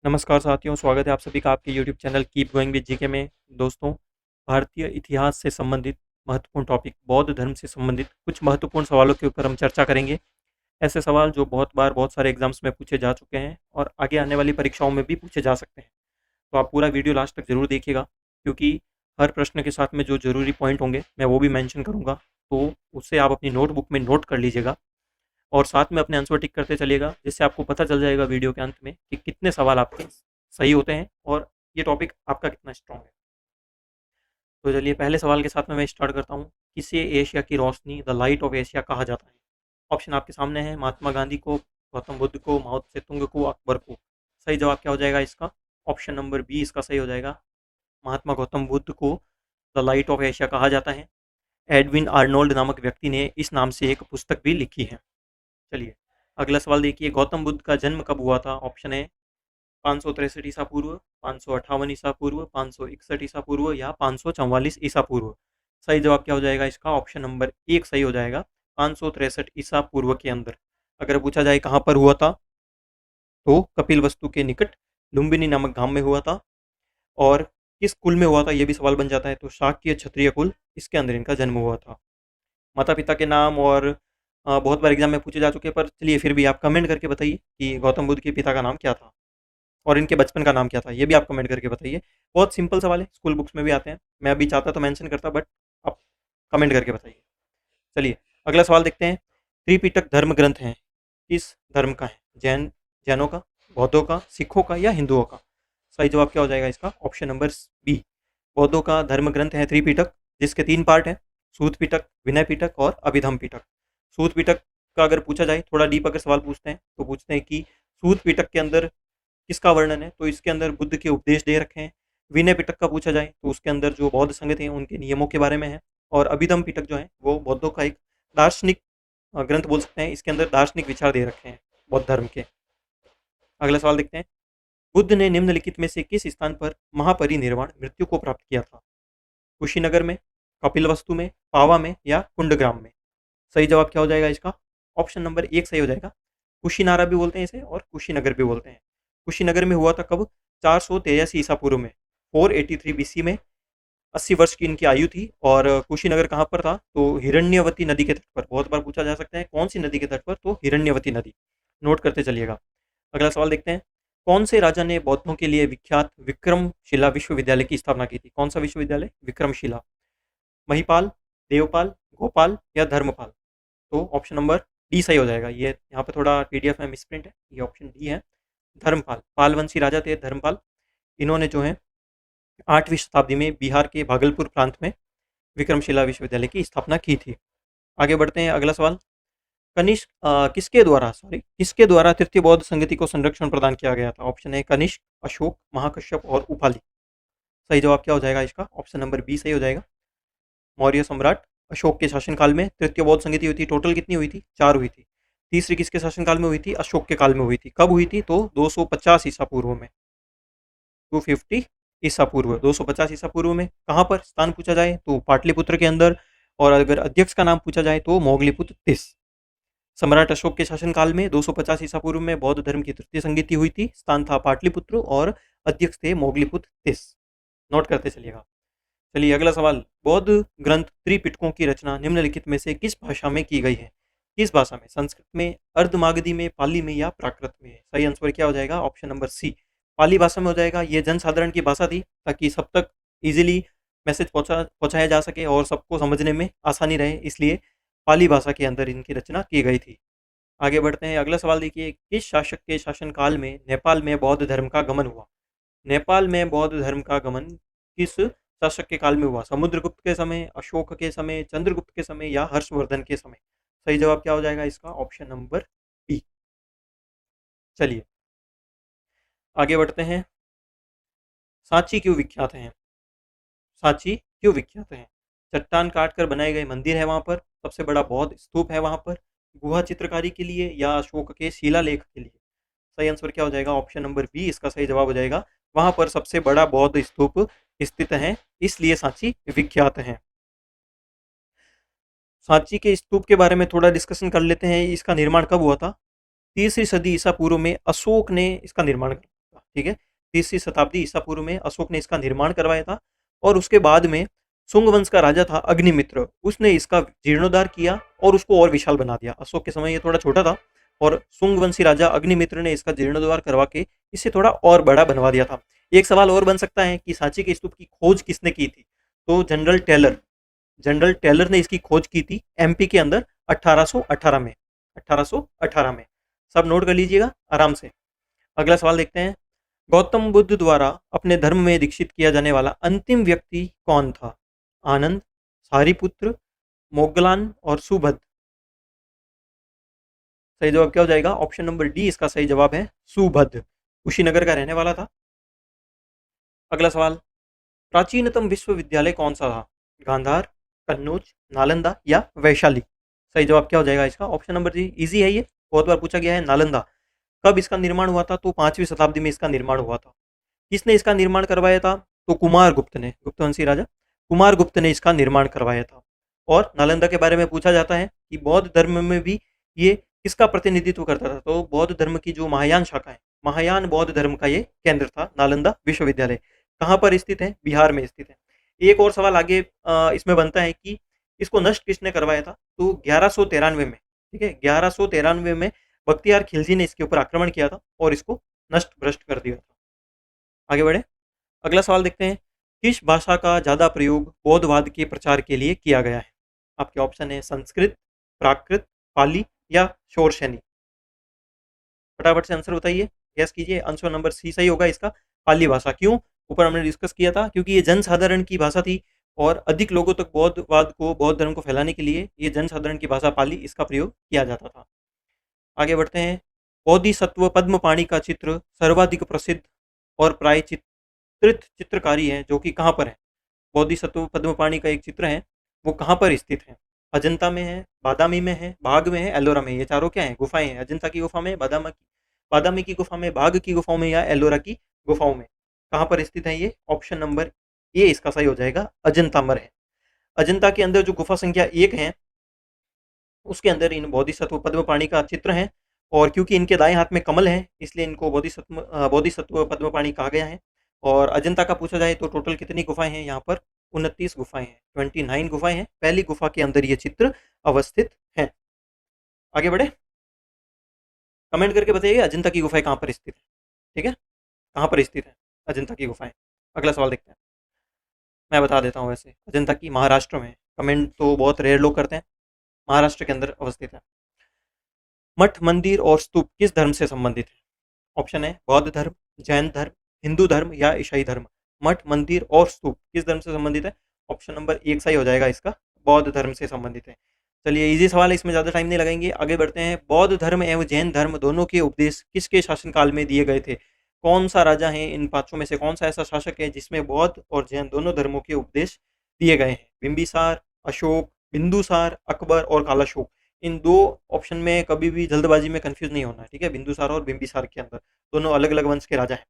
नमस्कार साथियों, स्वागत है आप सभी का आपके YouTube channel keep going with GK में। दोस्तों, भारतीय इतिहास से संबंधित महत्वपूर्ण टॉपिक, बौद्ध धर्म से संबंधित कुछ महत्वपूर्ण सवालों के ऊपर हम चर्चा करेंगे। ऐसे सवाल जो बहुत बार बहुत सारे एग्जाम्स में पूछे जा चुके हैं और आगे आने वाली परीक्षाओं में भी पूछे जा सकते हैं। तो आप पूरा वीडियो लास्ट तक ज़रूर देखिएगा, क्योंकि हर प्रश्न के साथ में जो ज़रूरी पॉइंट होंगे मैं वो भी मेंशन करूँगा। तो उससे आप अपनी नोटबुक में नोट कर लीजिएगा और साथ में अपने आंसर टिक करते चलिएगा, जिससे आपको पता चल जाएगा वीडियो के अंत में कि कितने सवाल आपके सही होते हैं और ये टॉपिक आपका कितना स्ट्रॉन्ग है। तो चलिए पहले सवाल के साथ में मैं स्टार्ट करता हूँ। किसे एशिया की रोशनी, द लाइट ऑफ एशिया कहा जाता है? ऑप्शन आपके सामने है। महात्मा गांधी को, गौतम बुद्ध को, माओ त्से को, अकबर को। सही जवाब क्या हो जाएगा इसका? ऑप्शन नंबर बी इसका सही हो जाएगा। महात्मा गौतम बुद्ध को द लाइट ऑफ एशिया कहा जाता है। एडविन आर्नोल्ड नामक व्यक्ति ने इस नाम से एक पुस्तक भी लिखी है। चलिए अगला सवाल देखिए। गौतम बुद्ध का जन्म कब हुआ था? ऑप्शन है 563 ईसा पूर्व, 558 ईसा पूर्व, 561 ईसा पूर्व या 544 ईसा पूर्व। सही जवाब क्या हो जाएगा इसका? ऑप्शन नंबर एक सही हो जाएगा, 563 ईसा पूर्व के अंदर। अगर पूछा जाए कहाँ पर हुआ था, तो कपिल वस्तु के निकट लुम्बिनी नामक गांव में हुआ था। और किस कुल में हुआ था ये भी सवाल बन जाता है, तो शाक्य क्षत्रिय कुल, इसके अंदर इनका जन्म हुआ था। माता पिता के नाम और बहुत बार एग्जाम में पूछे जा चुके हैं, पर चलिए फिर भी आप कमेंट करके बताइए कि गौतम बुद्ध के पिता का नाम क्या था और इनके बचपन का नाम क्या था, ये भी आप कमेंट करके बताइए। बहुत सिंपल सवाल है, स्कूल बुक्स में भी आते हैं। मैं अभी चाहता तो मेंशन करता, बट आप कमेंट करके बताइए। चलिए अगला सवाल देखते हैं। त्रिपिटक धर्म ग्रंथ है, किस धर्म का है? जैनों का, बौद्धों का, सिखों का या हिंदुओं का? सही जवाब क्या हो जाएगा इसका? ऑप्शन नंबर बी, बौद्धों का धर्म ग्रंथ है त्रिपिटक, जिसके तीन पार्ट हैं। सूत पिटक, विनय पिटक और अभिधम पिटक। सूत पिटक का अगर पूछा जाए, थोड़ा डीप अगर सवाल पूछते हैं तो पूछते हैं कि सूत पिटक के अंदर किसका वर्णन है, तो इसके अंदर बुद्ध के उपदेश दे रखे हैं। विनय पिटक का पूछा जाए तो उसके अंदर जो बौद्ध संगत हैं उनके नियमों के बारे में है। और अभिधम पिटक जो है वो बौद्धों का एक दार्शनिक ग्रंथ बोल सकते हैं, इसके अंदर दार्शनिक विचार दे रखे हैं बौद्ध धर्म के। अगला सवाल देखते हैं। बुद्ध ने निम्नलिखित में से किस स्थान पर महापरिनिर्वाण मृत्यु को प्राप्त किया था? कुशीनगर में, कपिलवस्तु में, पावा में या कुंडग्राम में? सही जवाब क्या हो जाएगा इसका? ऑप्शन नंबर एक सही हो जाएगा। कुशीनारा भी बोलते हैं इसे और कुशीनगर भी बोलते हैं। कुशीनगर में हुआ था कब? 483 ईसा पूर्व में, 483 बीसी में। 80 वर्ष की इनकी आयु थी। और कुशीनगर कहाँ पर था? तो हिरण्यवती नदी के तट पर। बहुत बार पूछा जा सकता है कौन सी नदी के तट पर, तो हिरण्यवती नदी। नोट करते चलिएगा। अगला सवाल देखते हैं। कौन से राजा ने बौद्धों के लिए विख्यात विक्रमशिला विश्वविद्यालय की स्थापना की थी? कौन सा विश्वविद्यालय? विक्रमशिला। महिपाल, देवपाल, गोपाल या धर्मपाल? तो ऑप्शन नंबर डी सही हो जाएगा। ये यहाँ पे थोड़ा पीडीएफ में मिसप्रिंट है, ये ऑप्शन डी है, धर्मपाल। पालवंशी राजा थे धर्मपाल। इन्होंने जो है 8वीं शताब्दी में बिहार के भागलपुर प्रांत में विक्रमशिला विश्वविद्यालय की स्थापना की थी। आगे बढ़ते हैं। अगला सवाल। कनिष्क किसके द्वारा तृतीय बौद्ध संगति को संरक्षण प्रदान किया गया था? ऑप्शन है कनिष्क, अशोक, महाकश्यप और उपाली। सही जवाब क्या हो जाएगा इसका? ऑप्शन नंबर बी सही हो जाएगा। मौर्य सम्राट अशोक के शासनकाल में तृतीय बौद्ध संगति हुई थी। टोटल कितनी हुई थी? 4 हुई थी। तीसरी किसके शासनकाल में हुई थी? अशोक के काल में हुई थी। कब हुई थी? तो 250 ईसा पूर्व में। 250 ईसा पूर्व, 250 ईसा पूर्व में। कहाँ पर स्थान पूछा जाए तो पाटलिपुत्र के अंदर। और अगर अध्यक्ष का नाम पूछा जाए तो मोगलीपुत्र तिस। सम्राट अशोक के शासनकाल में 250 ईसा पूर्व में बौद्ध धर्म की तृतीय संगति हुई थी। स्थान था पाटलिपुत्र और अध्यक्ष थे मोगलीपुत्र तिस। नोट करते चलिएगा। चलिए अगला सवाल। बौद्ध ग्रंथ त्रिपिटकों की रचना निम्नलिखित में से किस भाषा में की गई है? किस भाषा में? संस्कृत में, अर्धमागधी में, पाली में या प्राकृत में? सही आंसर क्या हो जाएगा? ऑप्शन नंबर सी, पाली भाषा में हो जाएगा। ये जनसाधारण की भाषा थी, ताकि सब तक इजीली मैसेज पहुंचाया जा सके और सबको समझने में आसानी रहे, इसलिए पाली भाषा के अंदर इनकी रचना की गई थी। आगे बढ़ते हैं। अगला सवाल देखिए। किस शासक के शासनकाल में नेपाल में बौद्ध धर्म का गमन हुआ? नेपाल में बौद्ध धर्म का गमन किस शासक के काल में हुआ? समुद्रगुप्त के समय, अशोक के समय, चंद्रगुप्त के समय या हर्षवर्धन के समय? सही जवाब क्या हो जाएगा इसका? Option number B. चलिए आगे बढ़ते हैं। सांची क्यों विख्यात है? सांची क्यों विख्यात है? चट्टान काट कर बनाए गए मंदिर है वहां पर, सबसे बड़ा बौद्ध स्तूप है वहां पर, गुहा चित्रकारी के लिए या अशोक के शिलालेख के लिए? सही आंसर क्या हो जाएगा? ऑप्शन नंबर बी इसका सही जवाब हो जाएगा। वहां पर सबसे बड़ा बौद्ध स्तूप स्थित है, इसलिए सांची विख्यात है। सांची के स्तूप के बारे में थोड़ा डिस्कशन कर लेते हैं। इसका निर्माण कब हुआ था? तीसरी सदी ईसा पूर्व में अशोक ने इसका निर्माण किया। ठीक है। 3वीं शताब्दी ईसा पूर्व में अशोक ने इसका निर्माण करवाया था। और उसके बाद में शुंग वंश का राजा था अग्निमित्र, उसने इसका जीर्णोद्धार किया और उसको और विशाल बना दिया। अशोक के समय ये थोड़ा छोटा था और शुंग वंशी राजा अग्निमित्र ने इसका जीर्णोद्धार करवा के इसे थोड़ा और बड़ा बनवा दिया था। एक सवाल और बन सकता है कि सांची के स्तूप की खोज किसने की थी? तो जनरल टेलर ने इसकी खोज की थी एमपी के अंदर 1818 में। 1818 में। सब नोट कर लीजिएगा आराम से। अगला सवाल देखते हैं। गौतम बुद्ध द्वारा अपने धर्म में दीक्षित किया जाने वाला अंतिम व्यक्ति कौन था? आनंद, सारिपुत्र, मोगलान और सुभद। सही जवाब क्या हो जाएगा? ऑप्शन नंबर डी इसका सही जवाब है, सुभद। कुशीनगर का रहने वाला था। अगला सवाल। प्राचीनतम विश्वविद्यालय कौन सा था? गांधार, कन्नौज, नालंदा या वैशाली। सही जवाब क्या हो जाएगा इसका? Option number D. इजी है ये, बहुत बार पूछा गया है। नालंदा। कब इसका निर्माण हुआ था? तो 5वीं शताब्दी में इसका निर्माण हुआ था। किसने इसका निर्माण करवाया था? तो कुमार गुप्त ने, गुप्तवंशी राजा कुमार गुप्त ने इसका निर्माण करवाया था। और नालंदा के बारे में पूछा जाता है कि बौद्ध धर्म में भी ये किसका प्रतिनिधित्व करता था? तो बौद्ध धर्म की जो महायान शाखा है, महायान बौद्ध धर्म का ये केंद्र था नालंदा विश्वविद्यालय। कहाँ पर स्थित है? बिहार में स्थित है। एक और सवाल आगे इसमें बनता है कि इसको नष्ट किसने करवाया था? तो 1193 में, ठीक है, 1193 में बख्तियार खिलजी ने इसके ऊपर आक्रमण किया था और इसको नष्ट भ्रष्ट कर दिया था। आगे बढ़े। अगला सवाल देखते हैं। किस भाषा का ज्यादा प्रयोग बौद्धवाद के प्रचार के लिए किया गया है? आपके ऑप्शन है संस्कृत, प्राकृत, पाली या शोरशैनी। फटाफट से आंसर बताइए, गैस कीजिए। आंसर नंबर सी सही होगा इसका, पाली भाषा। क्यों? ऊपर हमने डिस्कस किया था, क्योंकि ये जनसाधारण की भाषा थी और अधिक लोगों तक बौद्धवाद को, बौद्ध धर्म को फैलाने के लिए ये जनसाधारण की भाषा पाली, इसका प्रयोग किया जाता था। आगे बढ़ते हैं। बोधिसत्व पद्म पाणी का चित्र सर्वाधिक प्रसिद्ध और प्रायचित्रित चित्रकारी है जो कि कहाँ पर है? बोधिसत्व पद्म पाणी का एक चित्र है, वो कहाँ पर स्थित है? अजंता में है, बादामी में है, बाघ में है, एलोरा में। ये चारों क्या है? गुफाएं हैं। अजंता की गुफा में, बादामी की गुफा में, बाघ की गुफाओं में या एलोरा की गुफाओं में। कहाँ पर स्थित है ये? ऑप्शन नंबर ए इसका सही हो जाएगा, अजंता में है। अजंता के अंदर जो गुफा संख्या 1 है उसके अंदर इन बोधिसत्व पद्म पाणी का चित्र है। और क्योंकि इनके दाएं हाथ में कमल है इसलिए इनको बोधिसत्व पद्म पाणी कहा गया है। और अजंता का पूछा जाए तो टोटल कितनी गुफाएं हैं यहाँ पर? 29 गुफाएं हैं, 29 गुफाएं हैं। पहली गुफा के अंदर ये चित्र अवस्थित है। आगे बढ़े। कमेंट करके बताइए अजंता की गुफाएं कहाँ पर स्थित है। ठीक है, कहाँ पर स्थित है अजंता की गुफाएं? अगला सवाल देखते हैं। मैं बता देता हूँ। वैसे अजंता की महाराष्ट्र में, कमेंट तो बहुत रेयर लोग करते हैं, महाराष्ट्र के अंदर अवस्थित है। मठ, मंदिर और स्तूप किस धर्म से संबंधित है? ऑप्शन है बौद्ध धर्म, जैन धर्म, हिंदू धर्म या ईसाई धर्म। मठ, मंदिर और स्तूप किस धर्म से संबंधित है? ऑप्शन नंबर 1 सही हो जाएगा इसका, बौद्ध धर्म से संबंधित है। चलिए इजी सवाल है, इसमें ज़्यादा टाइम नहीं लगाएंगे, आगे बढ़ते हैं। बौद्ध धर्म एवं जैन धर्म दोनों के उपदेश किसके शासनकाल में दिए गए थे? कौन सा राजा है इन पांचों में से, कौन सा ऐसा शासक है जिसमें बौद्ध और जैन दोनों धर्मों के उपदेश दिए गए हैं? बिंबिसार, अशोक, बिंदुसार, अकबर और कालाशोक। इन दो ऑप्शन में कभी भी जल्दबाजी में कंफ्यूज नहीं होना है, ठीक है। बिंदुसार और बिंबिसार के अंदर दोनों अलग अलग वंश के राजा हैं।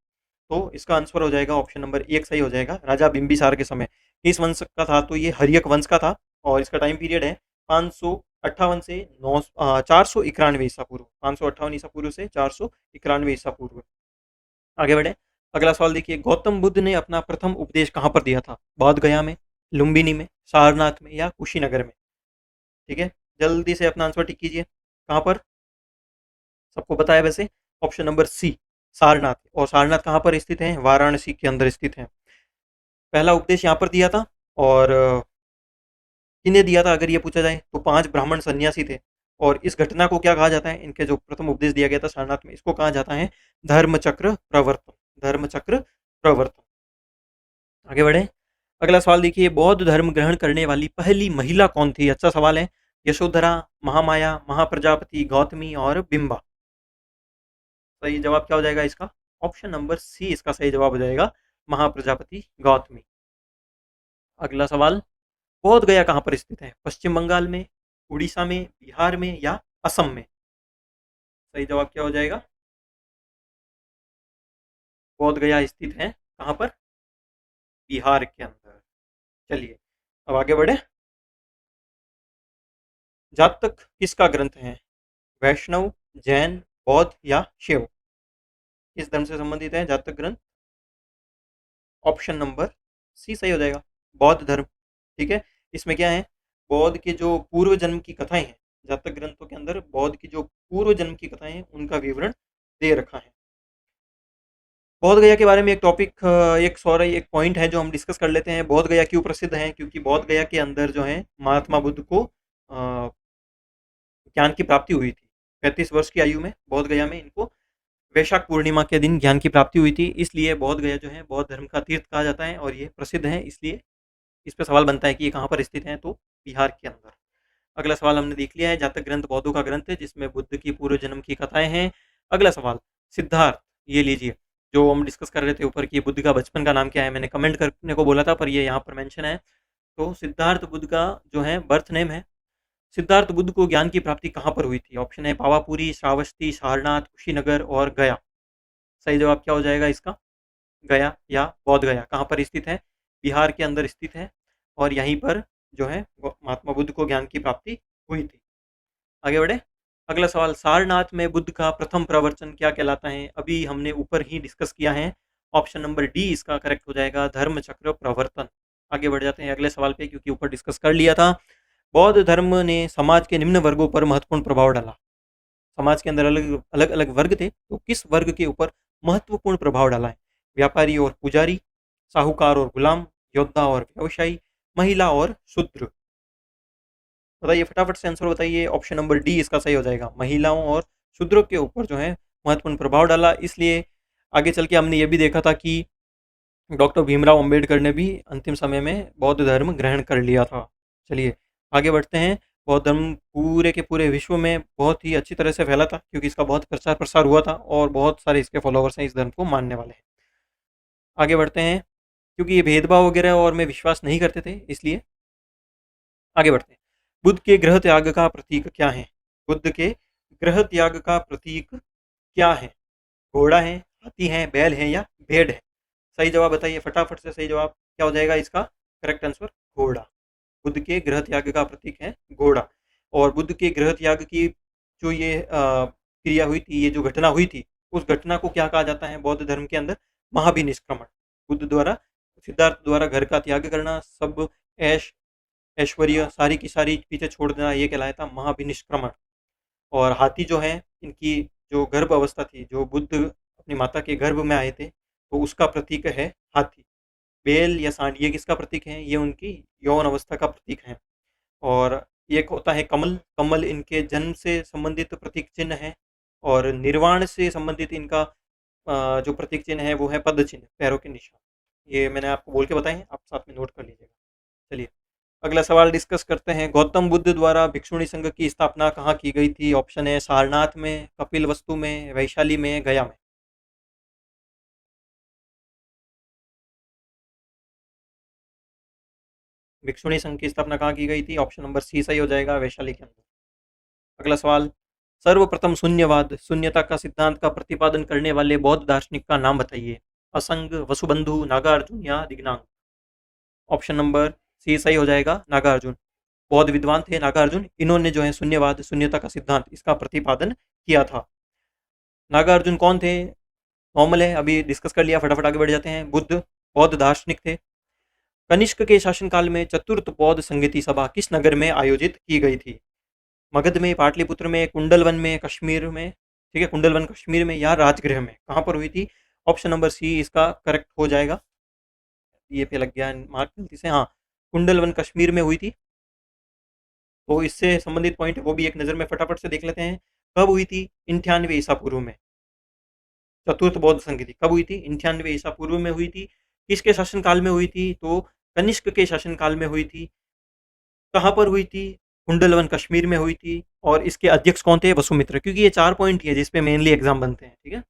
तो इसका आंसर हो जाएगा ऑप्शन नंबर 1 सही हो जाएगा, राजा बिंबिसार के समय। किस वंश का था? तो ये हर्यक वंश का था और इसका टाइम पीरियड है 558 से 491 ईसा पूर्व। 558 ईसा पूर्व से 491 ईसा पूर्व। आगे बढ़े। अगला सवाल देखिए। गौतम बुद्ध ने अपना प्रथम उपदेश कहाँ पर दिया था? बोध गया में, लुम्बिनी में, सारनाथ में या कुशीनगर में? ठीक है, जल्दी से अपना आंसर टिक कीजिए। कहाँ पर? सबको पता है वैसे, ऑप्शन नंबर सी सारनाथ। और सारनाथ कहाँ पर स्थित है? वाराणसी के अंदर स्थित है। पहला उपदेश यहाँ पर दिया था। और किन्हें दिया था अगर ये पूछा जाए तो 5 ब्राह्मण सन्यासी थे। और इस घटना को क्या कहा जाता है? इनके जो प्रथम उपदेश दिया गया था सारनाथ में, इसको कहा जाता है धर्मचक्र प्रवर्तन। धर्मचक्र प्रवर्तन। आगे बढ़े। अगला सवाल देखिए। बौद्ध धर्म ग्रहण करने वाली पहली महिला कौन थी? अच्छा सवाल है। यशोधरा, महामाया, महाप्रजापति, गौतमी और बिंबा। सही जवाब क्या हो जाएगा इसका? ऑप्शन नंबर सी इसका सही जवाब हो जाएगा, महाप्रजापति गौतमी। अगला सवाल। बोध गया कहाँ पर स्थित है? पश्चिम बंगाल में, उड़ीसा में, बिहार में या असम में? सही जवाब क्या हो जाएगा? बोध गया स्थित है कहाँ पर? बिहार के अंदर। चलिए अब आगे बढ़े। जातक किसका ग्रंथ है? वैष्णव, जैन, बौद्ध या शिव? किस धर्म से संबंधित है जातक ग्रंथ? ऑप्शन नंबर सी सही हो जाएगा, बौद्ध धर्म। ठीक है, इसमें क्या है, बौद्ध के जो पूर्व जन्म की कथाएं हैं, जातक ग्रंथों के अंदर बौद्ध की जो पूर्व जन्म की कथाएं हैं उनका विवरण दे रखा है। बौद्ध गया के बारे में एक टॉपिक, एक पॉइंट है जो हम डिस्कस कर लेते हैं। बौद्ध गया क्यों प्रसिद्ध है? क्योंकि बौद्ध गया के अंदर जो है महात्मा बुद्ध को ज्ञान की प्राप्ति हुई थी। 35 वर्ष की आयु में बौद्ध गया में इनको वैशाख पूर्णिमा के दिन ज्ञान की प्राप्ति हुई थी, इसलिए बौद्ध गया जो है बौद्ध धर्म का तीर्थ कहा जाता है और ये प्रसिद्ध है। इसलिए इस पर सवाल बनता है कि ये कहाँ पर स्थित है, तो बिहार के अंदर। अगला सवाल हमने देख लिया है, जातक ग्रंथ बौद्धों का ग्रंथ है जिसमें बुद्ध की पूर्व जन्म की कथाएं हैं। अगला सवाल, सिद्धार्थ, ये लीजिए, जो हम डिस्कस कर रहे थे ऊपर की बुद्ध का बचपन का नाम क्या है, मैंने कमेंट करने को बोला था पर ये यहाँ पर मेंशन है। तो सिद्धार्थ बुद्ध का जो है बर्थ नेम है। सिद्धार्थ बुद्ध को ज्ञान की प्राप्ति कहाँ पर हुई थी? ऑप्शन है पावापुरी, श्रावस्ती, सारनाथ, कुशीनगर और गया। सही जवाब क्या हो जाएगा इसका? गया या बौद्ध गया कहाँ पर स्थित है? बिहार के अंदर स्थित है और यहीं पर जो है महात्मा बुद्ध को ज्ञान की प्राप्ति हुई थी। आगे बढ़े, अगला सवाल, सारनाथ में बुद्ध का प्रथम प्रवचन क्या कहलाता है? अभी हमने ऊपर ही डिस्कस किया है, ऑप्शन नंबर डी इसका करेक्ट हो जाएगा, धर्म चक्र प्रवर्तन। आगे बढ़ जाते हैं अगले सवाल पे, क्योंकि ऊपर डिस्कस कर लिया था। बौद्ध धर्म ने समाज के निम्न वर्गों पर महत्वपूर्ण प्रभाव डाला। समाज के अंदर अलग अलग अलग वर्ग थे, तो किस वर्ग के ऊपर महत्वपूर्ण प्रभाव डाला है? व्यापारी और पुजारी, साहूकार और गुलाम, योद्धा और व्यवसायी, महिला और शूद्र। बताइए फटाफट से आंसर बताइए। ऑप्शन नंबर डी इसका सही हो जाएगा, महिलाओं और शूद्रों के ऊपर जो है महत्वपूर्ण प्रभाव डाला। इसलिए आगे चल के हमने ये भी देखा था कि डॉक्टर भीमराव अंबेडकर ने भी अंतिम समय में बौद्ध धर्म ग्रहण कर लिया था। चलिए आगे बढ़ते हैं। बौद्ध धर्म पूरे के पूरे विश्व में बहुत ही अच्छी तरह से फैला था, क्योंकि इसका बहुत प्रचार प्रसार हुआ था और बहुत सारे इसके फॉलोअर्स हैं, इस धर्म को मानने वाले हैं। आगे बढ़ते हैं, क्योंकि ये भेदभाव वगैरह और में विश्वास नहीं करते थे, इसलिए आगे बढ़ते हैं। बुद्ध के गृह त्याग का प्रतीक क्या है? बुद्ध के गृह त्याग का प्रतीक क्या है? घोड़ा है, हाथी है, बैल है या भेड़ है? सही जवाब बताइए फटाफट से। सही जवाब क्या हो जाएगा इसका? करेक्ट आंसर घोड़ा। बुद्ध के गृह त्याग का प्रतीक है घोड़ा। और बुद्ध के गृह त्याग की जो ये क्रिया हुई थी, ये जो घटना हुई थी, उस घटना को क्या कहा जाता है बौद्ध धर्म के अंदर? महाभिनिष्क्रमण। बुद्ध द्वारा, सिद्धार्थ द्वारा घर का त्याग करना, सब ऐश ऐश्वर्य सारी की सारी पीछे छोड़ देना, ये कहलाया था महाभिनिष्क्रमण। और हाथी जो है, इनकी जो गर्भ अवस्था थी, जो बुद्ध अपनी माता के गर्भ में आए थे, तो उसका प्रतीक है हाथी। बेल या सांड, ये किसका प्रतीक है? ये उनकी यौन अवस्था का प्रतीक है। और एक होता है कमल, कमल इनके जन्म से संबंधित प्रतीक चिन्ह है। और निर्वाण से संबंधित इनका जो प्रतीक चिन्ह है वो है पद चिन्ह, पैरों के निशान। ये मैंने आपको बोल के बताए हैं, आप साथ में नोट कर लीजिएगा। चलिए अगला सवाल डिस्कस करते हैं। गौतम बुद्ध द्वारा भिक्षुणी संघ की स्थापना कहाँ की गई थी? ऑप्शन है सारनाथ में, कपिल वस्तु में, वैशाली में, गया में। भिक्षुणी संघ की स्थापना कहाँ की गई थी? ऑप्शन नंबर सी सही हो जाएगा, वैशाली के अंदर। अगला सवाल, सर्वप्रथम शून्यवाद, शून्यता का सिद्धांत का प्रतिपादन करने वाले बौद्ध दार्शनिक का नाम बताइए। असंग, वसुबंधु, नागार्जुन या दिग्नांग। ऑप्शन नंबर सी सही हो जाएगा, नागार्जुन। बौद्ध विद्वान थे नागार्जुन, इन्होंने जो है शून्यवाद, शून्यता का सिद्धांत, इसका प्रतिपादन किया था। नागार्जुन कौन थे? नॉर्मल है, अभी डिस्कस कर लिया, फटाफट आगे बढ़ जाते हैं। बुद्ध बौद्ध दार्शनिक थे। कनिष्क के शासनकाल में चतुर्थ बौद्ध संगीति सभा किस नगर में आयोजित की गई थी? मगध में, पाटलिपुत्र में, कुंडलवन में, कश्मीर में, ठीक है, कुंडलवन कश्मीर में या राजगृह में, कहाँ पर हुई थी? ऑप्शन नंबर सी इसका करेक्ट हो जाएगा। ये पे लग गया मार्क गलती से, हाँ, कुंडलवन कश्मीर में हुई थी। तो इससे संबंधित पॉइंट है वो भी एक नज़र में फटाफट से देख लेते हैं। कब हुई थी? 98 ईसा पूर्व में। चतुर्थ बौद्ध संगीति कब हुई थी? 98 ईसा पूर्व में हुई थी। किसके शासनकाल में हुई थी? तो कनिष्क के शासनकाल में हुई थी। कहाँ पर हुई थी? कुंडलवन कश्मीर में हुई थी। और इसके अध्यक्ष कौन थे? वसुमित्र। क्योंकि ये 4 पॉइंट ही है जिसपे मेनली एग्जाम बनते हैं, ठीक है।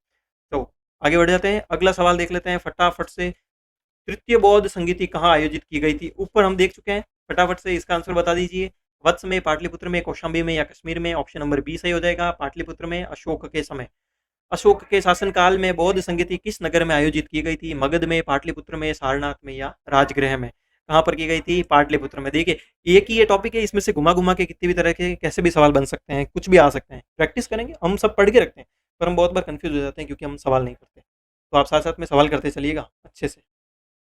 तो आगे बढ़ जाते हैं, अगला सवाल देख लेते हैं फटाफट से। तृतीय बौद्ध संगीति कहाँ आयोजित की गई थी? ऊपर हम देख चुके हैं, फटाफट से इसका आंसर बता दीजिए। वत्स में, पाटलिपुत्र में, कौशाम्बी में या कश्मीर में? ऑप्शन नंबर बी सही हो जाएगा, पाटलिपुत्र में, अशोक के समय। अशोक के शासनकाल में बौद्ध संगीति किस नगर में आयोजित की गई थी? मगध में, पाटलिपुत्र में, सारनाथ में या राजगृह में? कहाँ पर की गई थी? पाटलिपुत्र में। देखिए एक ही ये टॉपिक है, इसमें से घुमा घुमा के कितनी भी तरह के कैसे भी सवाल बन सकते हैं, कुछ भी आ सकते हैं। प्रैक्टिस करेंगे, हम सब पढ़ के रखते हैं, पर हम बहुत बार कन्फ्यूज़ हो जाते हैं क्योंकि हम सवाल नहीं करते। तो आप साथ-साथ में सवाल करते चलिएगा अच्छे से।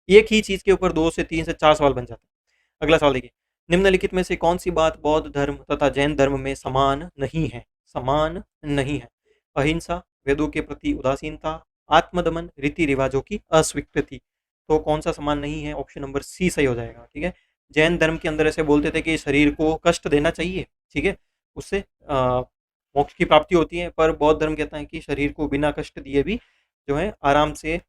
एक ही चीज़ के ऊपर 2 से 3 से 4 सवाल बन जाते हैं। अगला सवाल देखिए, निम्नलिखित में से कौन-सी बात बौद्ध धर्म तथा जैन धर्म में समान नहीं है? समान नहीं है। अहिंसा, वेदों के प्रति उदासीनता, आत्मदमन, रीति-रिवाजों की अस्वीकृति। तो कौन-सा समान नहीं है? ऑप्शन नंबर सी सही हो जाएगा, ठीक है? जैन धर्म के अंदर ऐसे बोलते थे कि शरीर को कष्ट देना चाहिए, ठीक है? उससे मोक्ष की प्राप्ति होती है, पर बौद्ध धर्म कहता है कि शरीर को बिना कष्ट दिए भी जो है आराम से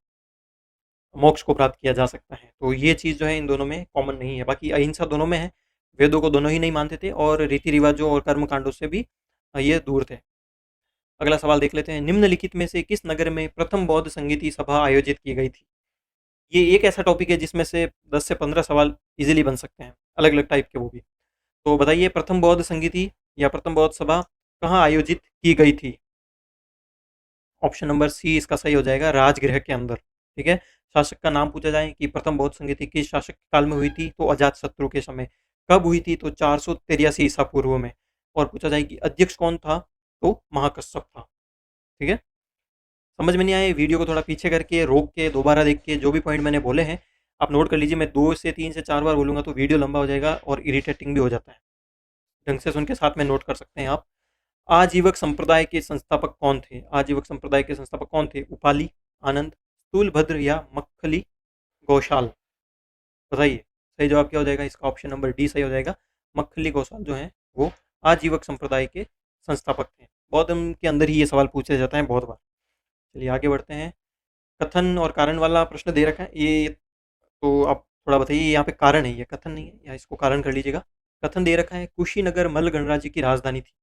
मोक्ष को प्राप्त किया जा सकता है। तो ये चीज़ जो है इन दोनों में कॉमन नहीं है। बाकी अहिंसा दोनों में है, वेदों को दोनों ही नहीं मानते थे और रीति-रिवाजों और कर्म-कांडों से भी ये दूर थे। अगला सवाल देख लेते हैं, निम्नलिखित में से किस नगर में प्रथम बौद्ध संगीति सभा आयोजित की गई थी? ये एक ऐसा टॉपिक है जिसमें से 10 से 15 सवाल ईज़िली बन सकते हैं, अलग-अलग टाइप के वो भी। तो बताइए प्रथम बौद्ध संगीति या प्रथम बौद्ध सभा कहाँ आयोजित की गई थी? ऑप्शन नंबर सी इसका सही हो जाएगा, राजगृह के अंदर, ठीक है? शासक का नाम पूछा जाए कि प्रथम बौद्ध संगीति किस शासक के काल में हुई थी? तो अजातशत्रु के समय। कब हुई थी? तो 483 ईसा पूर्व में। और पूछा जाए कि अध्यक्ष कौन था? तो महाकश्यप था, ठीक है? समझ में नहीं आया वीडियो को थोड़ा पीछे करके रोक के दोबारा देख के जो भी पॉइंट मैंने बोले हैं आप नोट कर लीजिए। मैं 2 से 3 से 4 बार बोलूँगा तो वीडियो लंबा हो जाएगा और इरिटेटिंग भी हो जाता है। ढंग से सुन के साथ में नोट कर सकते हैं आप। आजीवक संप्रदाय के संस्थापक कौन थे? आजीवक संप्रदाय के संस्थापक कौन थे? उपाली, आनंद, स्थूलभद्र या मक्खली गौशाल? बताइए सही जवाब क्या हो जाएगा इसका? ऑप्शन नंबर डी सही हो जाएगा। मक्खली गौशाल जो है वो आजीवक संप्रदाय के संस्थापक थे। बौद्ध धर्म के अंदर ही ये सवाल पूछे जाता है बहुत बार। चलिए आगे बढ़ते हैं। कथन और कारण वाला प्रश्न दे रखा है ये, तो आप थोड़ा बताइए यहाँ पे कारण है, ये कथन नहीं है, या इसको कारण कर लीजिएगा। कथन दे रखा है कुशीनगर मल्ल गणराज्य की राजधानी थी,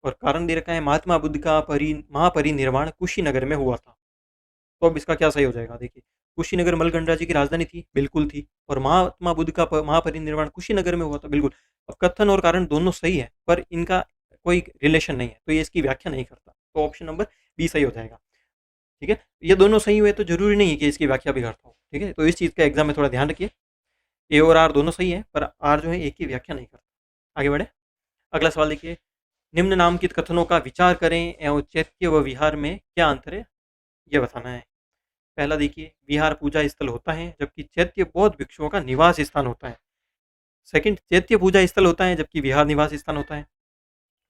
और कारण दे रखा है महात्मा बुद्ध का महापरिनिर्वाण कुशीनगर में हुआ था। तो अब इसका क्या सही हो जाएगा? देखिए, कुशीनगर मल्ल गणराज्य की राजधानी थी, बिल्कुल थी, और महात्मा बुद्ध का महापरिनिर्वाण कुशीनगर में हुआ था, बिल्कुल। अब कथन और कारण दोनों सही है, पर इनका कोई रिलेशन नहीं है, तो ये इसकी व्याख्या नहीं करता। तो ऑप्शन नंबर बी सही हो जाएगा, ठीक है? ये दोनों सही हुए तो जरूरी नहीं है कि इसकी व्याख्या भी करता हो, ठीक है? तो इस चीज़ का एग्जाम में थोड़ा ध्यान रखिए। ए और आर दोनों सही है, पर आर जो है एक की व्याख्या नहीं करता। आगे बढ़े, अगला सवाल देखिए, निम्न नामांकित कथनों का विचार करें एवं चैत्य व विहार में क्या अंतर है, ये बताना है। पहला देखिए, विहार पूजा स्थल होता है जबकि चैत्य बौद्ध भिक्षुओं का निवास स्थान होता है। सेकंड, चैत्य पूजा स्थल होता है जबकि विहार निवास स्थान होता है।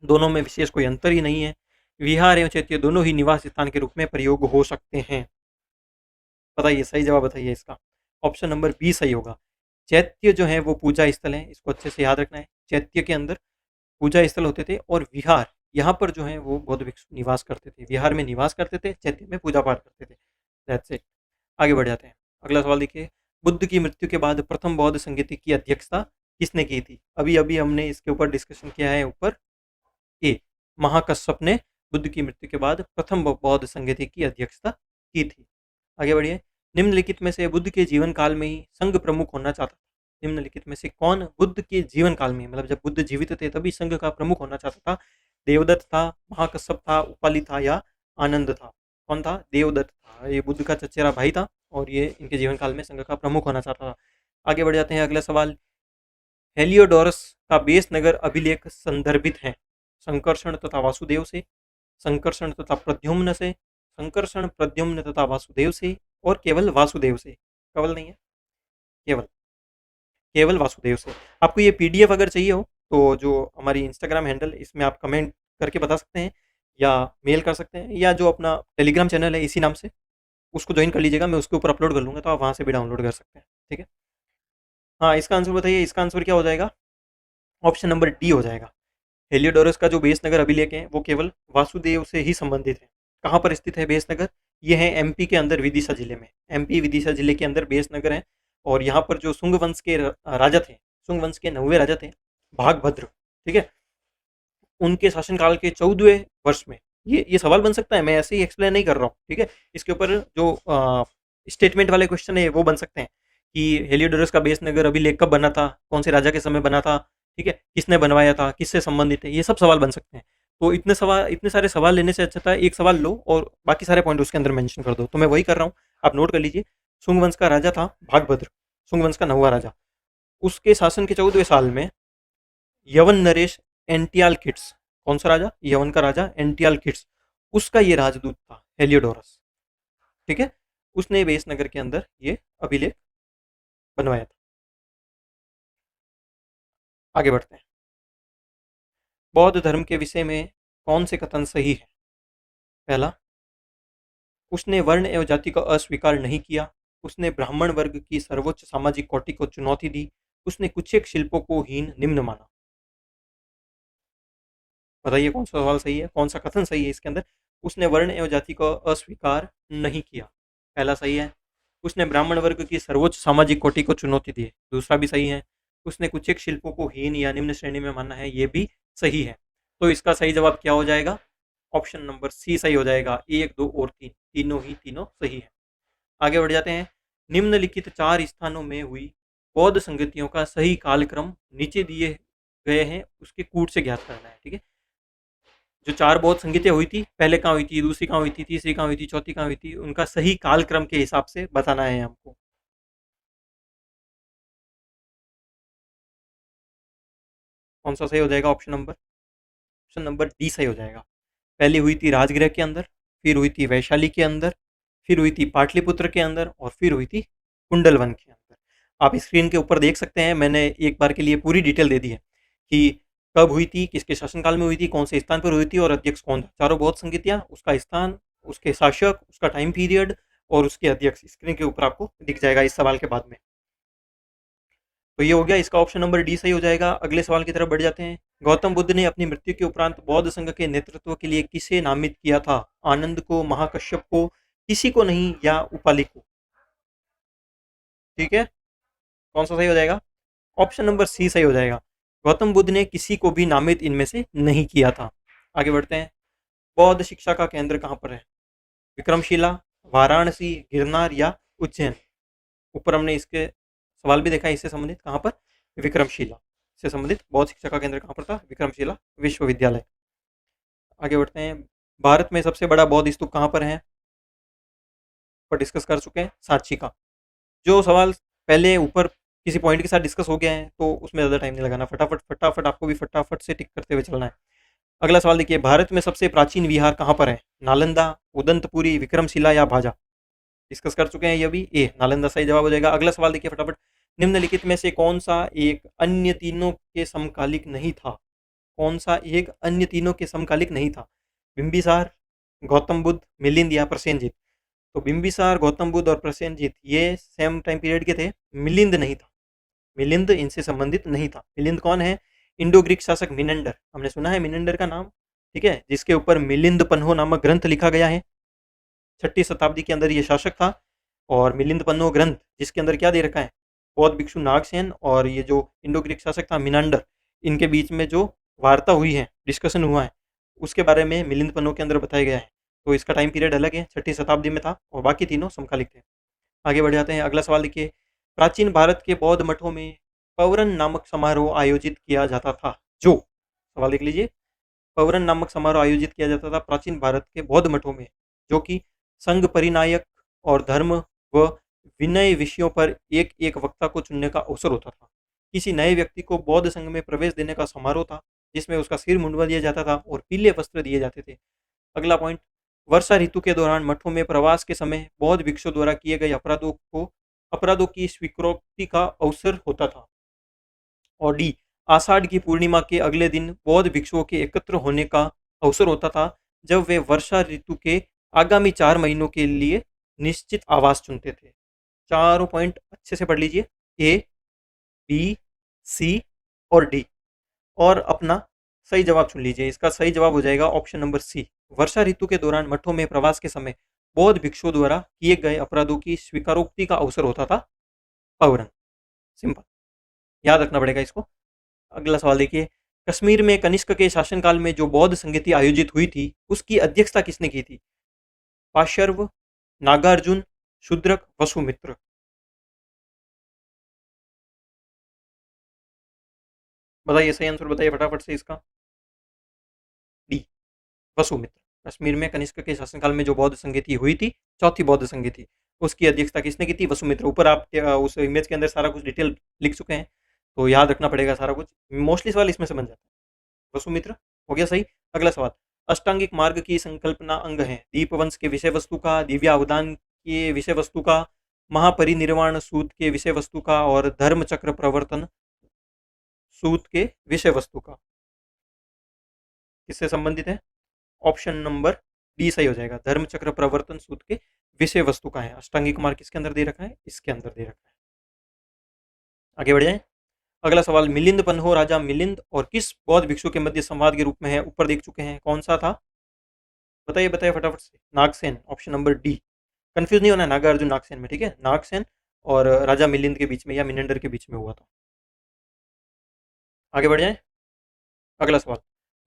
दोनों में विशेष कोई अंतर ही नहीं है। विहार एवं चैत्य दोनों ही निवास स्थान के रूप में प्रयोग हो सकते हैं। बताइए सही जवाब बताइए इसका। ऑप्शन नंबर बी सही होगा। चैत्य जो है वो पूजा स्थल है, इसको अच्छे से याद रखना है। चैत्य के अंदर पूजा स्थल होते थे, और विहार यहाँ पर जो है वो बौद्ध भिक्षु निवास करते थे। विहार में निवास करते थे, चैत्य में पूजा पाठ करते थे। That's it. आगे बढ़ जाते हैं। अगला सवाल देखिए, बुद्ध की मृत्यु के बाद प्रथम बौद्ध संगीति की अध्यक्षता किसने की थी? अभी अभी हमने इसके ऊपर डिस्कशन किया है। ऊपर ए, महाकश्यप ने बुद्ध की मृत्यु के बाद प्रथम बौद्ध संगीति की अध्यक्षता की थी। आगे बढ़िए, निम्नलिखित में से बुद्ध के जीवन काल में ही संघ प्रमुख होना चाहता था? निम्नलिखित में से कौन बुद्ध के जीवन काल में, मतलब जब बुद्ध जीवित थे तभी संघ का प्रमुख होना चाहता था? देवदत्त था, महाकश्यप था, उपाली था, या आनंद था? कौन था? देवदत्त था। ये बुद्ध का चचेरा भाई था और ये इनके जीवन काल में संघ का प्रमुख होना चाहता था। आगे बढ़ जाते हैं। अगला सवाल, हेलियोडोरस का बेस नगर अभिलेख संदर्भित है संकर्षण तथा वासुदेव से, संकर्षण तथा प्रद्युम्न से, संकर्षण प्रद्युम्न तथा वासुदेव से, और केवल वासुदेव से? केवल नहीं है, केवल, केवल वासुदेव से। आपको ये पीडीएफ अगर चाहिए हो तो जो हमारी इंस्टाग्राम हैंडल, इसमें आप कमेंट करके बता सकते हैं, या मेल कर सकते हैं, या जो अपना टेलीग्राम चैनल है इसी नाम से, उसको ज्वाइन कर लीजिएगा। मैं उसके ऊपर अपलोड कर लूँगा, तो आप वहाँ से भी डाउनलोड कर सकते हैं, ठीक है? हाँ, इसका आंसर बताइए। इसका आंसर क्या हो जाएगा? ऑप्शन नंबर डी हो जाएगा। हेलियोडोरस का जो बेस नगर अभिलेख है वो केवल वासुदेव से ही संबंधित है। कहाँ पर स्थित है बेस नगर? ये है एमपी के अंदर विदिशा जिले में। एमपी विदिशा जिले के अंदर बेस नगर है, और यहाँ पर जो सुंग वंश के राजा थे, सुंग वंश के 9वें राजा थे भागभद्र, ठीक है, उनके शासनकाल के 14वें वर्ष में, ये सवाल बन सकता है, मैं ऐसे ही एक्सप्लेन नहीं कर रहा हूँ, ठीक है? इसके ऊपर जो स्टेटमेंट वाले क्वेश्चन है वो बन सकते हैं कि हेलियोडोरस का बेस नगर अभिलेख कब बना था, कौन से राजा के समय बना था, ठीक है, किसने बनवाया था, किससे संबंधित है, ये सब सवाल बन सकते हैं। तो इतने सारे सवाल लेने से अच्छा था एक सवाल लो और बाकी सारे पॉइंट उसके अंदर मेंशन कर दो। तो मैं वही कर रहा हूँ, आप नोट कर लीजिए। सुंग वंश का राजा था भागभद्र, सुंग वंश का 9वां राजा। उसके शासन के 14वें साल में यवन नरेश एंटियाल किट्स, कौन सा राजा? यवन का राजा एंटियाल किट्स, उसका ये राजदूत था हेलियोडोरस। ठीक है, उसने वेस नगर के अंदर ये अभिलेख बनवाया था। आगे बढ़ते हैं। बौद्ध धर्म के विषय में कौन से कथन सही है? पहला, उसने वर्ण एवं जाति का अस्वीकार नहीं किया, उसने ब्राह्मण वर्ग की सर्वोच्च सामाजिक कोटि को चुनौती दी, उसने कुछ एक शिल्पों को हीन निम्न माना। बताइए कौन सा सवाल सही है, कौन सा कथन सही है इसके अंदर? उसने वर्ण एवं जाति का अस्वीकार नहीं किया, पहला सही है। उसने ब्राह्मण वर्ग की सर्वोच्च सामाजिक कोटि को चुनौती दी, दूसरा भी सही है। उसने कुछ एक शिल्पों को हीन या निम्न श्रेणी में माना है, ये भी सही है। तो इसका सही जवाब क्या हो जाएगा? ऑप्शन नंबर सी सही हो जाएगा। एक, दो और तीन, तीनों ही तीनों सही है। आगे बढ़ जाते हैं। निम्नलिखित चार स्थानों में हुई बौद्ध संगतियों का सही कालक्रम नीचे दिए गए हैं, उसके कूट से ज्ञात करना है। ठीक है, जो चार बौद्ध संगीतें हुई थी, पहले कहाँ हुई थी, दूसरी कहाँ हुई थी, तीसरी कहाँ हुई थी, चौथी कहाँ हुई थी, उनका सही कालक्रम के हिसाब से बताना है हमको। कौन सा सही हो जाएगा? ऑप्शन नंबर डी सही हो जाएगा। पहली हुई थी राजगृह के अंदर, फिर हुई थी वैशाली के अंदर, फिर हुई थी पाटलिपुत्र के अंदर, और फिर हुई थी कुंडलवन के अंदर। आप स्क्रीन के ऊपर देख सकते हैं, मैंने एक बार के लिए पूरी डिटेल दे दी है कि कब हुई थी, किसके शासनकाल में हुई थी, कौन से स्थान पर हुई थी, और अध्यक्ष कौन था। चारों बौद्ध संगीतियाँ, उसका स्थान, उसके शासक, उसका टाइम पीरियड और उसके अध्यक्ष स्क्रीन के ऊपर आपको दिख जाएगा इस सवाल के बाद में। तो ये हो गया, इसका ऑप्शन नंबर डी सही हो जाएगा। अगले सवाल की तरफ बढ़ जाते हैं। गौतम बुद्ध ने अपनी मृत्यु के उपरांत बौद्ध संघ के नेतृत्व के लिए किसे नामित किया था? आनंद को, महाकश्यप को, किसी को नहीं, या उपालि को? ठीक है, कौन सा सही हो जाएगा? ऑप्शन नंबर सी सही हो जाएगा। गौतम बुद्ध ने किसी को भी नामित इनमें से नहीं किया था। आगे बढ़ते हैं। बौद्ध शिक्षा का केंद्र कहाँ पर है? विक्रमशिला, वाराणसी, गिरनार या उज्जैन? ऊपर हमने इसके सवाल भी देखा है इससे संबंधित, कहाँ पर? विक्रमशिला से संबंधित बौद्ध शिक्षा का केंद्र कहाँ पर था? विक्रमशिला विश्वविद्यालय। आगे बढ़ते हैं। भारत में सबसे बड़ा बौद्ध स्तूप कहाँ पर है? पर डिस्कस कर चुके हैं, सांची का। जो सवाल पहले ऊपर किसी पॉइंट के साथ डिस्कस हो गया है तो उसमें ज़्यादा टाइम नहीं लगाना, फटाफट फटाफट आपको भी फटाफट से टिक करते हुए चलना है। अगला सवाल देखिए, भारत में सबसे प्राचीन विहार कहाँ पर है? नालंदा, उदंतपुरी, विक्रमशिला या भाजा? डिस्कस कर चुके हैं ये भी। ए नालंदा सही जवाब हो जाएगा। अगला सवाल देखिए फटाफट। निम्नलिखित में से कौन सा एक अन्य तीनों के समकालिक नहीं था? कौन सा एक अन्य तीनों के समकालिक नहीं था? बिंबिसार, गौतम बुद्ध, मिलिंद या प्रसेनजीत? तो बिंबिसार, गौतम बुद्ध और प्रसेनजीत ये सेम टाइम पीरियड के थे। मिलिंद नहीं था, मिलिंद इनसे संबंधित नहीं था। मिलिंद कौन है? इंडो ग्रीक शासक मिनंडर, हमने सुना है मिनंडर का नाम, ठीक है, जिसके ऊपर मिलिंद पन्हो नामक ग्रंथ लिखा गया है। 6ठी शताब्दी के अंदर ये शासक था। और मिलिंद पन्हो ग्रंथ जिसके अंदर क्या दे रखा है? बौद्ध भिक्षु नागसेन और ये जो इंडो ग्रीक शासक था मिनांडर, इनके बीच में जो वार्ता हुई है, डिस्कशन हुआ है, उसके बारे में मिलिंद पन्हो के अंदर बताया गया है। तो इसका टाइम पीरियड अलग है, 6ठी शताब्दी में था, और बाकी तीनों समकालिक थे। आगे बढ़ जाते हैं। अगला सवाल देखिए। प्राचीन भारत के बौद्ध मठों में पवरन नामक समारोह आयोजित किया जाता था। जो सवाल देख लीजिए, पवरन नामक समारोह आयोजित किया जाता था प्राचीन भारत के बौद्ध मठों में, जो कि संघ परिनायक और धर्म व विनय विषयों पर एक एक वक्ता को चुनने का अवसर होता था। किसी नए व्यक्ति को बौद्ध संघ में प्रवेश देने का समारोह था, जिसमें उसका सिर मुंडवा दिया जाता था और पीले वस्त्र दिए जाते थे। अगला पॉइंट। वर्षा ऋतु के दौरान मठों में प्रवास के समय बौद्ध भिक्षुओं द्वारा किए गए अपराधों की स्वीकृति का अवसर होता था। और डी, आषाढ़ की पूर्णिमा के अगले दिन बौद्ध भिक्षुओं के एकत्र होने का अवसर होता था, जब वे वर्षा ऋतु के आगामी 4 महीनों के लिए निश्चित आवास चुनते थे। चारों पॉइंट अच्छे से पढ़ लीजिए, ए, बी, सी और डी, और अपना सही जवाब चुन लीजिए। इसका सही जवाब हो जाएगा ऑप्शन नंबर सी। वर्षा ऋतु के दौरान मठों में प्रवास के समय बौद्ध भिक्षुओं द्वारा किए गए अपराधों की स्वीकारोक्ति का अवसर होता था पवरन। सिंपल, याद रखना पड़ेगा इसको। अगला सवाल देखिए। कश्मीर में कनिष्क के शासनकाल में जो बौद्ध संगति आयोजित हुई थी, उसकी अध्यक्षता किसने की थी? पाशर्व, नागार्जुन, शूद्रक, वसुमित्र? बताइए, सही आंसर बताइए फटाफट से इसका। डी, वसुमित्र। कश्मीर में कनिष्क के शासनकाल में जो बौद्ध संगति हुई थी, चौथी बौद्ध संगति, उसकी अध्यक्षता किसने की थी? वसुमित्र। ऊपर आप उस इमेज के अंदर सारा कुछ डिटेल लिख चुके हैं, तो याद रखना पड़ेगा सारा कुछ। मोस्टली सवाल इसमें से बन जाता है। वसुमित्र हो गया सही। अगला सवाल। अष्टांगिक मार्ग की संकल्पना अंग है? दीपवंश के विषय वस्तु का, दिव्यावदान के विषय वस्तु का, महापरिनिर्वाण सूत के विषय वस्तु का और धर्म चक्र प्रवर्तन सूत के विषय वस्तु का। किससे संबंधित है? ऑप्शन नंबर डी सही हो जाएगा। धर्म चक्र प्रवर्तन सूत के विषय वस्तु का है। अष्टांगिक मार्ग किसके अंदर दे रखा है? इसके अंदर दे रखा है। आगे बढ़ जाए। अगला सवाल, मिलिंद पन्हो राजा मिलिंद और किस बौद्ध भिक्षु के मध्य संवाद के रूप में है? ऊपर देख चुके हैं, कौन सा था? बताइए बताइए फटाफट से। Nagasena, option number D. Confuse नहीं होना नागार्जुन नागसेन में, ठीक है? नागसेन और राजा मिलिंद के बीच में या मिनेंडर के बीच में हुआ था। आगे बढ़ जाए। अगला सवाल,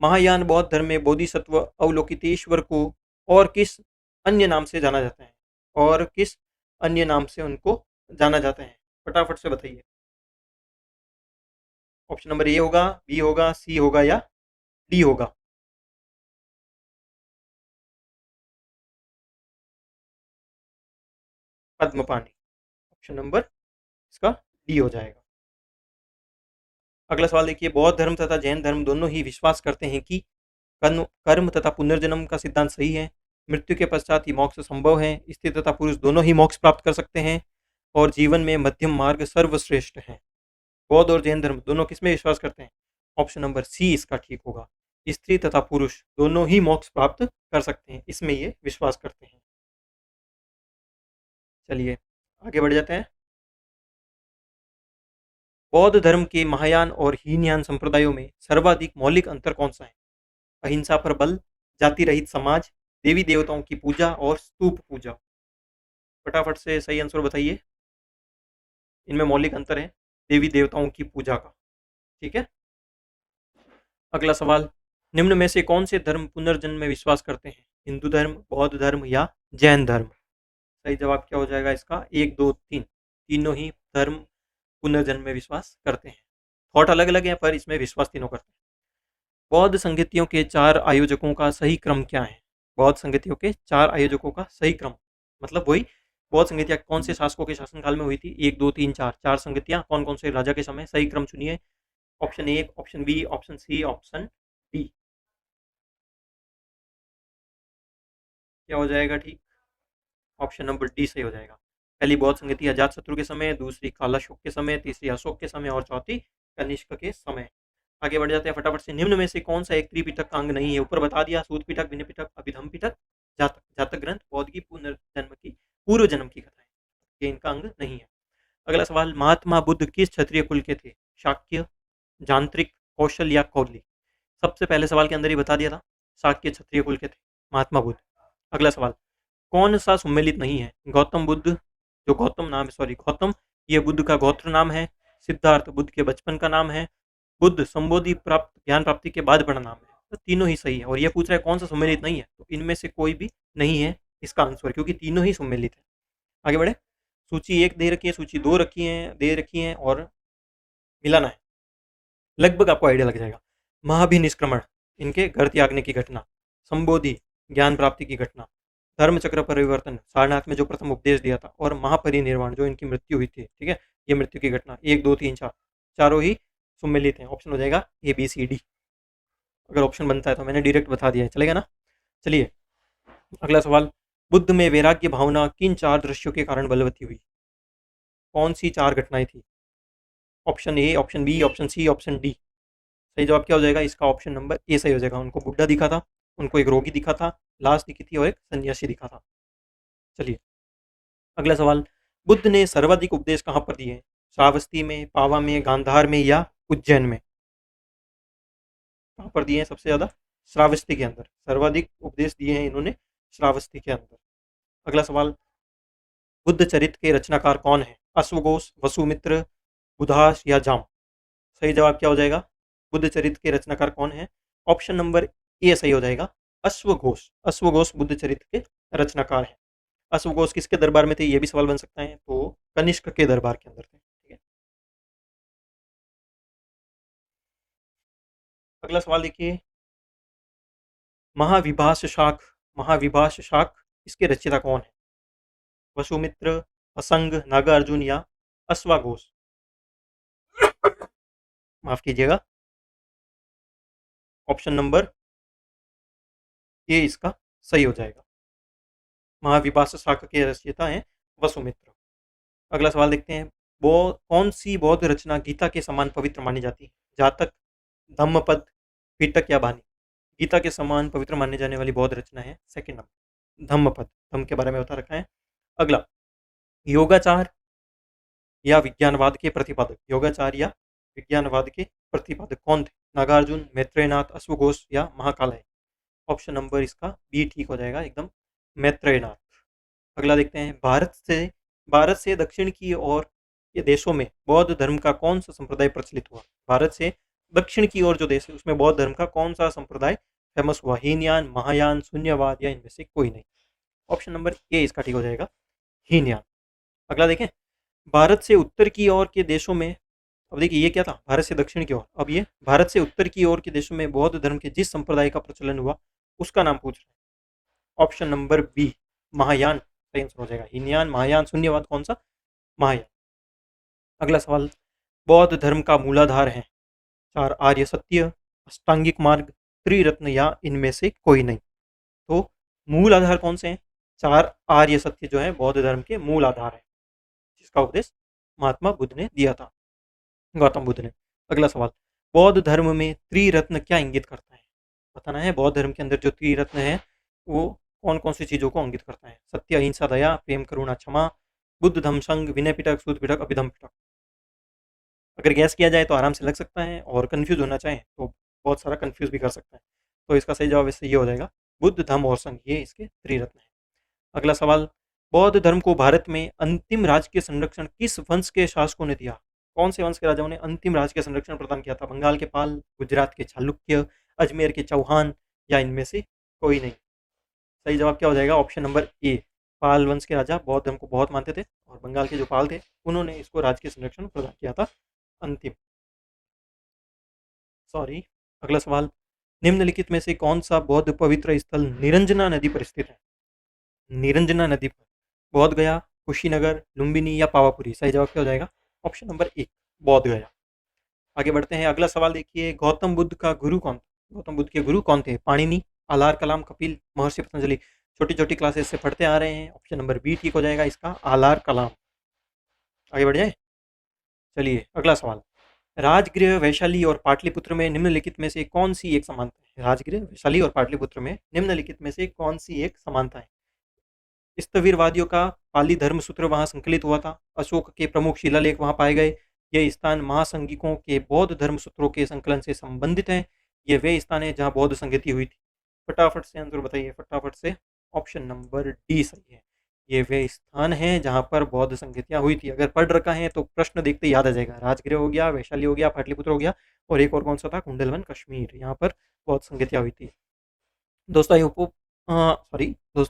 महायान बौद्ध धर्म में बोधिसत्व अवलोकितेश्वर को और किस अन्य नाम से जाना जाता है? और किस अन्य नाम से उनको जाना जाता है? फटाफट से बताइए। ऑप्शन नंबर ए होगा, बी होगा, सी होगा या डी होगा? पद्मपानी। ऑप्शन नंबर इसका डी हो जाएगा। अगला सवाल देखिए, बौद्ध धर्म तथा जैन धर्म दोनों ही विश्वास करते हैं कि कर्म कर्म तथा पुनर्जन्म का सिद्धांत सही है, मृत्यु के पश्चात ही मोक्ष संभव है, स्त्री तथा पुरुष दोनों ही मोक्ष प्राप्त कर सकते हैं और जीवन में मध्यम मार्ग सर्वश्रेष्ठ है। बौद्ध और जैन धर्म दोनों किसमें विश्वास करते हैं? ऑप्शन नंबर सी इसका ठीक होगा। स्त्री तथा पुरुष दोनों ही मोक्ष प्राप्त कर सकते हैं, इसमें ये विश्वास करते हैं। चलिए आगे बढ़ जाते हैं। बौद्ध धर्म के महायान और हीनयान संप्रदायों में सर्वाधिक मौलिक अंतर कौन सा है? अहिंसा पर बल, जाति रहित समाज, देवी देवताओं की पूजा और स्तूप पूजा। फटाफट से सही आंसर बताइए। इनमें मौलिक अंतर है देवी देवताओं की पूजा का, ठीक है? अगला सवाल, निम्न में से कौन से धर्म पुनर्जन्म में विश्वास करते हैं? हिंदू धर्म, बौद्ध धर्म या जैन धर्म? सही जवाब क्या हो जाएगा इसका? एक, दो, तीन, तीनों ही धर्म पुनर्जन्म में विश्वास करते हैं। थॉट अलग अलग है पर इसमें विश्वास तीनों करते हैं। बौद्ध संगीतियों के चार आयोजकों का सही क्रम क्या है? बौद्ध संगीतियों के चार आयोजकों का सही क्रम मतलब वही बौद्ध संगीतियाँ कौन से शासकों के शासनकाल में हुई थी? एक, दो, तीन, चार, चार संगीतियाँ कौन कौन से राजा के समय? सही क्रम चुनिए। Option A, option B, option C, option D. क्या हो जाएगा ठीक? ऑप्शन नंबर डी सही हो जाएगा। पहली बौद्ध संगति अजात शत्रु के समय, दूसरी कालाशोक के समय, तीसरी अशोक के समय और चौथी कनिष्क के समय। आगे बढ़ जाते हैं फटाफट से। निम्न में से कौन सा एक त्रिपिटक का अंग नहीं है? ऊपर बता दिया, सूत पिटक, विनय पिटक, अभिधम पिटक, जातक। जातक ग्रंथ बौद्ध की पुनर्जन्म की पूर्व जन्म की कथा है, ये इनका अंग नहीं है। अगला सवाल, महात्मा बुद्ध किस क्षत्रिय कुल के थे? शाक्य, जांत्रिक, कौशल या कौली? सबसे पहले सवाल के अंदर ही बता दिया था, शाक्य क्षत्रिय कुल के थे महात्मा बुद्ध। अगला सवाल, कौन सा सम्मिलित नहीं है? गौतम बुद्ध, जो गौतम नाम है, सॉरी गौतम, ये बुद्ध का गोत्र नाम है। सिद्धार्थ बुद्ध के बचपन का नाम है। बुद्ध संबोधि प्राप्त ज्ञान प्राप्ति के बाद बड़ा नाम है। तो तीनों ही सही है और ये पूछ रहा है कौन सा सम्मिलित नहीं है, तो इनमें से कोई भी नहीं है इसका आंसर, क्योंकि तीनों ही सम्मिलित है। आगे बढ़े। सूची एक दे रखी है, सूची दो दे रखी है और मिलाना है, लगभग आपको आइडिया लग जाएगा। महाभिनिष्क्रमण, इनके घर त्यागने की घटना। संबोधि, ज्ञान प्राप्ति की घटना। धर्मचक्र परिवर्तन, सारनाथ में जो प्रथम उपदेश दिया था। और महापरिनिर्वाण, जो इनकी मृत्यु हुई थी, ठीक है, ये मृत्यु की घटना। एक, दो, तीन, चार, चारों ही सम्मिलित हैं। ऑप्शन हो जाएगा ए, बी, सी, डी। अगर ऑप्शन बनता है तो मैंने डायरेक्ट बता दिया है, चलेगा ना? चलिए अगला सवाल, बुद्ध में वैराग्य भावना किन चार दृश्यों के कारण बलवती हुई? कौन सी चार घटनाएं थी? Option A, option B, option C, option D. सही जवाब क्या हो जाएगा इसका? ऑप्शन नंबर ए सही हो जाएगा। उनको बुड्ढा दिखा था, उनको एक रोगी दिखा था, लाश दिखी थी और एक सन्यासी दिखा था। चलिए अगला सवाल, बुद्ध ने सर्वाधिक उपदेश कहाँ पर दिए? श्रावस्ती में, पावा में, गांधार में या उज्जैन में? कहाँ पर दिए हैं सबसे ज्यादा? श्रावस्ती के अंदर सर्वाधिक उपदेश दिए हैं इन्होंने, श्रावस्ती के अंदर। अगला सवाल, बुद्ध चरित्र के रचनाकार कौन है? अश्वघोष, वसुमित्र, बुधास या जाम? सही जवाब क्या हो जाएगा? बुद्ध चरित्र के रचनाकार कौन है? ऑप्शन नंबर ए सही हो जाएगा, अश्वघोष। अश्वघोष बुद्ध चरित्र के रचनाकार हैं। अश्वघोष किसके दरबार में थे, ये भी सवाल बन सकता है, तो कनिष्क के दरबार के अंदर थे, ठीक है। अगला सवाल देखिए, महाविभाष शाख, महाविभाष शाख इसके रचयिता कौन है? वसुमित्र, असंग, नागार्जुन या अश्वाघोष? माफ कीजिएगा, ऑप्शन नंबर ये इसका सही हो जाएगा। महाविभास शाखा के रचयिता हैं वसुमित्र। अगला सवाल देखते हैं, वो कौन सी बौद्ध रचना गीता के समान पवित्र मानी जाती है? जातक, धम्मपद, पिटक या बानी? गीता के समान पवित्र मानने जाने वाली बौद्ध रचना है सेकंड नंबर धम्मपद। धम्म के बारे में बता रखा है। अगला, योगाचार या विज्ञानवाद के प्रतिपादक? योगाचार या विज्ञानवाद के प्रतिपादक कौन थे? नागार्जुन, मैत्रेयनाथ, अश्वघोष या महाकालय? ऑप्शन नंबर इसका बी ठीक हो जाएगा एकदम, मैत्रेयनाथ। अगला देखते हैं, भारत से दक्षिण की ओर के देशों में बौद्ध धर्म का कौन सा संप्रदाय प्रचलित हुआ? भारत से दक्षिण की ओर जो देश है उसमें बौद्ध धर्म का कौन सा संप्रदाय फेमस हुआ? हीनयान, महायान, शून्यवाद या इनमें से कोई नहीं? ऑप्शन नंबर ए इसका ठीक हो जाएगा, हीनयान। अगला देखें, भारत से उत्तर की ओर के देशों में, अब देखिए ये क्या था, भारत से दक्षिण की ओर, अब ये भारत से उत्तर की ओर के देशों में बौद्ध धर्म के जिस संप्रदाय का प्रचलन हुआ उसका नाम पूछ रहे हैं। ऑप्शन नंबर बी, महायान सही आंसर हो जाएगा। हीनयान, महायान, शून्यवाद कौन सा? महायान। अगला सवाल, बौद्ध धर्म का मूलाधार है? 4 आर्य सत्य, अष्टांगिक मार्ग, त्रिरत्न या इनमें से कोई नहीं? तो मूल आधार कौन से हैं? 4 आर्य सत्य जो है बौद्ध धर्म के मूल आधार है, जिसका उपदेश महात्मा बुद्ध ने दिया था, गौतम बुद्ध ने। अगला सवाल, बौद्ध धर्म में त्रिरत्न क्या इंगित करता है? बताना है बौद्ध धर्म के अंदर जो त्रिरत्न है वो कौन कौन सी चीजों को इंगित करता है? सत्य, अहिंसा, दया, प्रेम, करुणा, क्षमा, बुद्ध धम्म संघ, विनय पिटक, सूत पिटक, अभिधम पिटक। अगर गैस किया जाए तो आराम से लग सकता है, और कंफ्यूज होना चाहे तो बहुत सारा कंफ्यूज भी कर सकता है। तो इसका सही जवाब इससे ये हो जाएगा, बुद्ध धम्म और संघ, ये इसके त्रिरत्न है। अगला सवाल, बौद्ध धर्म को भारत में अंतिम राजकीय संरक्षण किस वंश के शासकों ने दिया? कौन से वंश के राजाओं ने अंतिम राजकीय संरक्षण प्रदान किया था? बंगाल के पाल, गुजरात के चालुक्य, अजमेर के चौहान या इनमें से कोई नहीं? सही जवाब क्या हो जाएगा? ऑप्शन नंबर ए, पाल वंश के राजा बौद्ध धर्म को बहुत मानते थे और बंगाल के जो पाल थे उन्होंने इसको राजकीय संरक्षण प्रदान किया था अंतिम। सॉरी। अगला सवाल, निम्नलिखित में से कौन सा बौद्ध पवित्र स्थल निरंजना नदी पर स्थित है? निरंजना नदी पर बोध गया, कुशीनगर, लुम्बिनी या पावापुरी? सही जवाब क्या हो जाएगा? ऑप्शन नंबर एक, बोध गया। आगे बढ़ते हैं, अगला सवाल देखिए, गौतम बुद्ध का गुरु कौन था? गौतम बुद्ध के गुरु कौन थे? पाणिनि, आलार कलाम, कपिल, महर्षि पतंजलि? छोटी छोटी क्लासेस से पढ़ते आ रहे हैं, ऑप्शन नंबर बी ठीक हो जाएगा इसका, आलार कलाम। आगे बढ़ जाए, चलिए अगला सवाल, राजगृह वैशाली और पाटलिपुत्र में निम्नलिखित में से कौन सी एक समानता है? राजगृह वैशाली और पाटलिपुत्र में निम्नलिखित में से कौन सी एक समानता है? स्थविरवादियों का पाली धर्म सूत्र वहाँ संकलित हुआ था, अशोक के प्रमुख शिलालेख वहाँ पाए गए, ये स्थान महासंगिकों के बौद्ध धर्म सूत्रों के संकलन से संबंधित हैं, ये वे स्थान है जहाँ बौद्ध संगति हुई थी। फटाफट से आंसर बताइए, फटाफट से। ऑप्शन नंबर डी सही है, ये वे स्थान हैं जहाँ पर बौद्ध संगतियाँ हुई थी। अगर पढ़ रखा है तो प्रश्न देखते याद आ जाएगा, राजगृह हो गया, वैशाली हो गया, पाटलिपुत्र हो गया, और एक और कौन सा था? कुंडलवन कश्मीर, यहाँ पर बौद्ध संगतियाँ हुई थी। दोस्तों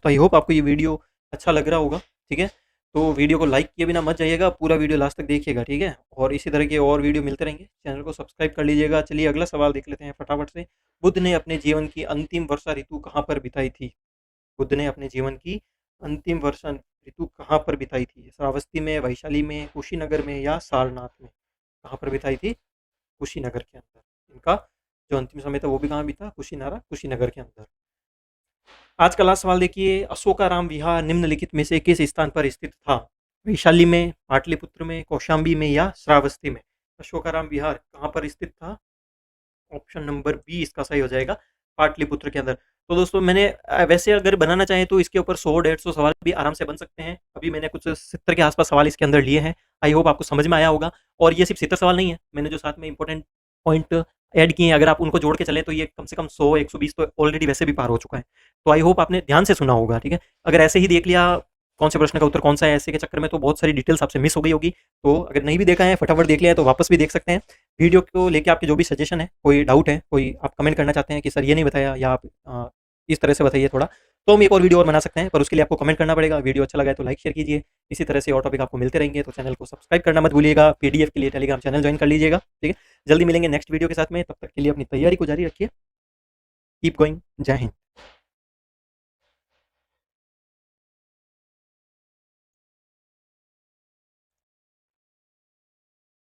आई होप आपको ये वीडियो अच्छा लग रहा होगा, ठीक है? तो वीडियो को लाइक किए बिना मत जाइएगा, पूरा वीडियो लास्ट तक देखिएगा, ठीक है? और इसी तरह के और वीडियो मिलते रहेंगे, चैनल को सब्सक्राइब कर लीजिएगा। चलिए अगला सवाल देख लेते हैं फटाफट से, बुद्ध ने अपने जीवन की अंतिम वर्षा ऋतु कहाँ पर बिताई थी? बुद्ध ने अपने जीवन की अंतिम वर्षा ऋतु कहाँ पर बिताई थी? श्रावस्ती में, वैशाली में, कुशीनगर में या सारनाथ में? कहाँ पर बिताई थी? कुशीनगर के अंदर। इनका जो अंतिम समय था वो भी कहाँ बीता? कुशीनगर के अंदर। आज का लास्ट सवाल देखिए, अशोकाराम विहार निम्नलिखित में से किस स्थान पर स्थित था? वैशाली में, पाटलिपुत्र में, कौशाम्बी में या श्रावस्ती में? अशोकाराम विहार कहाँ पर स्थित था? ऑप्शन नंबर बी इसका सही हो जाएगा, पाटलिपुत्र के अंदर। तो दोस्तों मैंने वैसे अगर बनाना चाहें तो इसके ऊपर 100-150 सवाल भी आराम से बन सकते हैं। अभी मैंने कुछ 70 के आसपास सवाल इसके अंदर लिए हैं। आई होप आपको समझ में आया होगा। और ये सिर्फ 70 सवाल नहीं है, मैंने जो साथ में इंपॉर्टेंट पॉइंट ऐड किए हैं, अगर आप उनको जोड़ के चलें तो ये कम से कम 100-120 तो ऑलरेडी वैसे भी पार हो चुका है। तो आई होप आपने ध्यान से सुना होगा, ठीक है? अगर ऐसे ही देख लिया कौन से प्रश्न का उत्तर कौन सा है ऐसे के चक्कर में, तो बहुत सारी डिटेल्स आपसे मिस हो गई होगी। तो अगर नहीं भी देखा है, फटाफट देख लिया है तो वापस भी देख सकते हैं। वीडियो को लेके आपके जो भी सजेशन है, कोई डाउट है, कोई आप कमेंट करना चाहते हैं कि सर ये नहीं बताया या आप इस तरह से बताइए थोड़ा, तो हम एक और वीडियो और बना सकते हैं, पर उसके लिए आपको कमेंट करना पड़ेगा। वीडियो अच्छा लगा है तो लाइक शेयर कीजिए। इसी तरह से और टॉपिक आपको मिलते रहेंगे, तो चैनल को सब्सक्राइब करना मत भूलिएगा। पीडीएफ के लिए टेलीग्राम चैनल ज्वाइन कर लीजिएगा, ठीक है? जल्दी मिलेंगे नेक्स्ट वीडियो के साथ में, तब तक के लिए अपनी तैयारी को जारी रखिए। Keep going. जय हिंद।